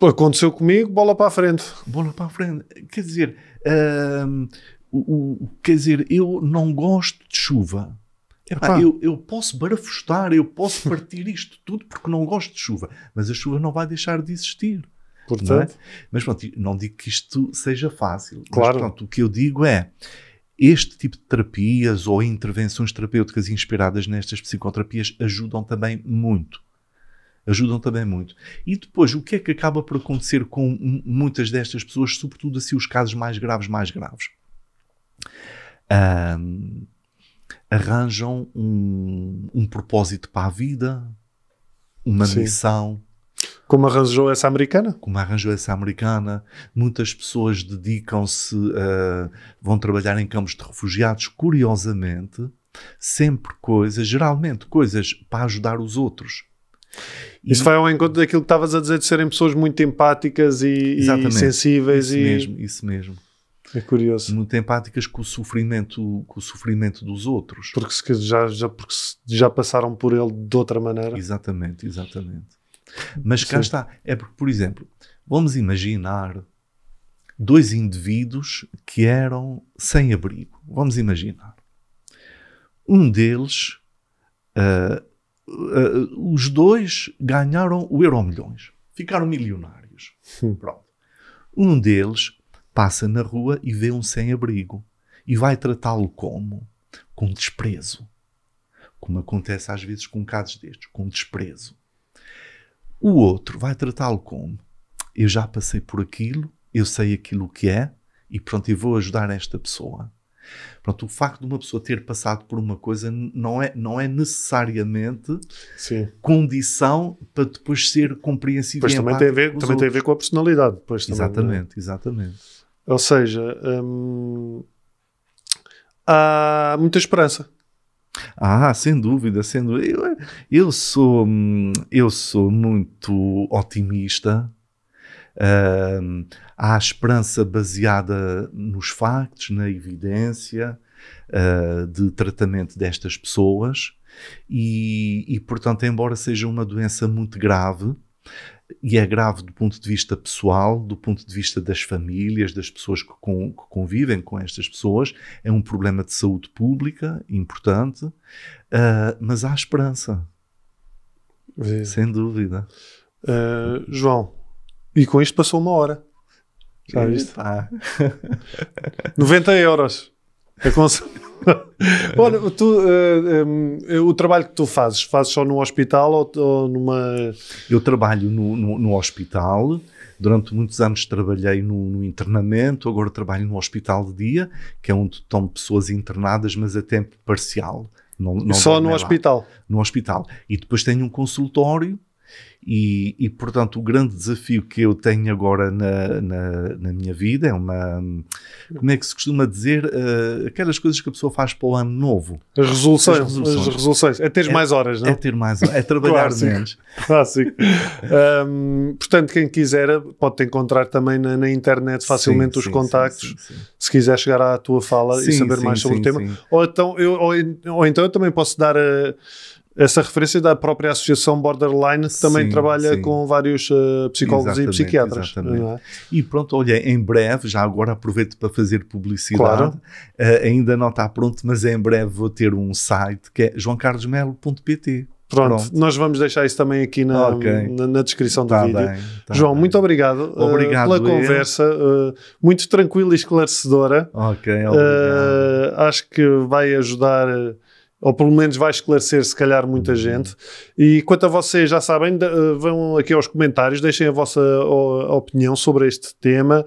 Aconteceu comigo, bola para a frente. Bola para a frente. Quer dizer, eu não gosto de chuva. Eu posso barafustar, eu posso partir isto tudo porque não gosto de chuva, mas a chuva não vai deixar de existir. Portanto, não é? Mas pronto, não digo que isto seja fácil. Claro. Mas pronto, o que eu digo é, este tipo de terapias ou intervenções terapêuticas inspiradas nestas psicoterapias ajudam também muito. E depois, o que é que acaba por acontecer com muitas destas pessoas, sobretudo assim os casos mais graves? Arranjam um propósito para a vida, uma missão. Como arranjou essa americana? Muitas pessoas dedicam-se, vão trabalhar em campos de refugiados, curiosamente, geralmente coisas para ajudar os outros. Isso vai ao encontro daquilo que estavas a dizer, de serem pessoas muito empáticas e sensíveis. Isso mesmo. É curioso. Muito empáticas com o sofrimento dos outros. Porque já passaram por ele de outra maneira. Exatamente. Mas cá está. É porque, por exemplo, vamos imaginar 2 indivíduos que eram sem abrigo. Vamos imaginar. Um deles, os 2 ganharam o Euromilhões. Ficaram milionários. Pronto. Um deles passa na rua e vê um sem-abrigo e vai tratá-lo como? Com desprezo. Como acontece às vezes com casos destes, com desprezo. O outro vai tratá-lo como? Eu já passei por aquilo, eu sei aquilo que é e pronto, eu vou ajudar esta pessoa. Pronto, o facto de uma pessoa ter passado por uma coisa não é necessariamente condição para depois ser compreensível. Pois também tem a ver com a personalidade. Pois exatamente. Ou seja, há muita esperança. Sem dúvida. Eu sou muito otimista. Há esperança baseada nos factos, na evidência de tratamento destas pessoas e, portanto, embora seja uma doença muito grave, e é grave do ponto de vista pessoal, do ponto de vista das famílias, das pessoas que convivem com estas pessoas, é um problema de saúde pública importante, mas há esperança. Sem dúvida. João, e com isto passou 1 hora. Já viste? 90 euros. Olha, o trabalho que tu fazes só no hospital ou numa... Eu trabalho no hospital. Durante muitos anos trabalhei no internamento, agora trabalho no hospital de dia, que é onde estão pessoas internadas, mas a tempo parcial. Não só no hospital? No hospital. E depois tenho um consultório E, portanto, o grande desafio que eu tenho agora na minha vida é uma... Como é que se costuma dizer? Aquelas coisas que a pessoa faz para o ano novo. As resoluções. É ter mais horas, não? É ter mais horas. É trabalhar menos. Clássico. Portanto, quem quiser pode-te encontrar também na internet facilmente os contactos. Sim. Se quiser chegar à tua fala e saber mais sobre o tema. Sim. Ou então eu também posso dar... essa referência da própria Associação Borderline, que também trabalha com vários psicólogos e psiquiatras. Exatamente. Não é? E pronto, olha, em breve, já agora aproveito para fazer publicidade, ainda não está pronto, mas em breve vou ter um site que é joaocarlosmelo.pt. Pronto, nós vamos deixar isso também aqui na descrição do vídeo. João, muito obrigado pela conversa, muito tranquila e esclarecedora. Acho que vai ajudar... ou pelo menos vai esclarecer se calhar muita gente. E quanto a vocês, já sabem, vão aqui aos comentários, deixem a vossa opinião sobre este tema.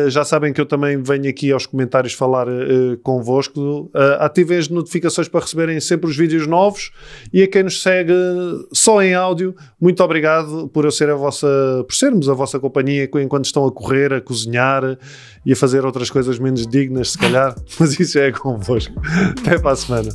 Já sabem que eu também venho aqui aos comentários falar convosco. Ativem as notificações para receberem sempre os vídeos novos, e a quem nos segue só em áudio, muito obrigado por sermos a vossa companhia enquanto estão a correr, a cozinhar e a fazer outras coisas menos dignas, se calhar, mas isso é convosco. Até para a semana.